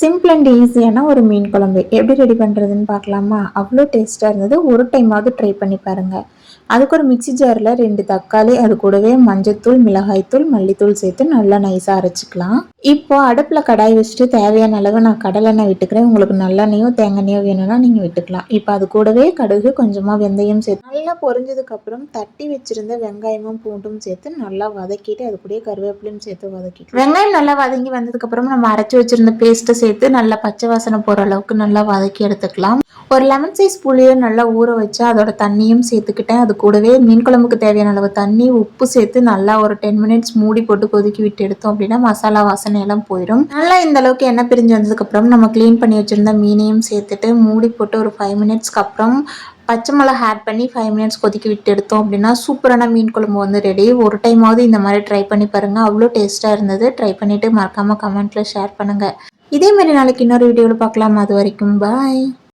Simple and ஈஸியான ஒரு மீன் குழம்பு எப்படி ரெடி பண்ணுறதுன்னு பார்க்கலாமா? அவ்வளோ டேஸ்ட்டாக இருந்தது. ஒரு டைமாவது ட்ரை பண்ணி பாருங்கள். அதுக்கு ஒரு மிக்ஸி ஜாரில் 2 தக்காளி, அது கூடவே மஞ்சத்தூள், மிளகாய்த்தூள், மல்லித்தூள் சேர்த்து நல்லா நைஸாக அரைச்சிக்கலாம். இப்போ அடுப்பில் கடாய் வச்சுட்டு தேவையான அளவு நான் கடலெண்ணெய் விட்டுக்கிறேன். உங்களுக்கு நல்லெண்ணெயோ தேங்காய்ண்ணெயோ வேணும்னா நீங்கள் விட்டுக்கலாம். இப்போ அது கூடவே கடுகு, கொஞ்சமாக வெந்தயம் சேர்த்து நல்லா பொரிஞ்சதுக்கப்புறம் தட்டி வச்சுருந்த வெங்காயமும் பூண்டும் சேர்த்து நல்லா வதக்கிட்டு அது கூடயே கருவேப்பிலையும் சேர்த்து வதக்கிட்டு வெங்காயம் நல்லா வதங்கி வந்ததுக்கப்புறம் நம்ம அரைச்சி வச்சுருந்த பேஸ்ட்டை சேர்த்து நல்லா பச்சை வாசனை போகிற அளவுக்கு நல்லா வதக்கி எடுத்துக்கலாம். ஒரு லெமன் சைஸ் புளியை நல்லா ஊற வச்சு அதோட தண்ணியும் சேர்த்துக்கிட்டேன். அது கூடவே மீன் குழம்புக்கு தேவையான அளவு தண்ணி, உப்பு சேர்த்து நல்லா ஒரு 10 மினிட்ஸ் மூடி போட்டு கொதிக்கி விட்டு எடுத்தோம் அப்படின்னா மசாலா வாசனை எல்லாம் போயிடும். நல்லா இந்த அளவுக்கு எண்ணெய் பிரிஞ்சு வந்ததுக்கப்புறம் நம்ம க்ளீன் பண்ணி வச்சுருந்த மீனையும் சேர்த்துட்டு மூடி போட்டு ஒரு 5 மினிட்ஸ்க்கு அப்புறம் பச்சை மிளகா ஆட் பண்ணி 5 மினிட்ஸ் கொதிக்க விட்டு எடுத்தோம் அப்படின்னா சூப்பரான மீன் குழம்பு வந்து ரெடி. ஒரு டைமாவது இந்த மாதிரி ட்ரை பண்ணி பாருங்கள். அவ்வளோ டேஸ்ட்டாக இருந்தது. ட்ரை பண்ணிவிட்டு மறக்காமல் கமெண்ட்டில் ஷேர் பண்ணுங்கள். இதே மாதிரி நாளைக்கு இன்னொரு வீடியோவில் பார்க்கலாம். அது வரைக்கும் பாய்.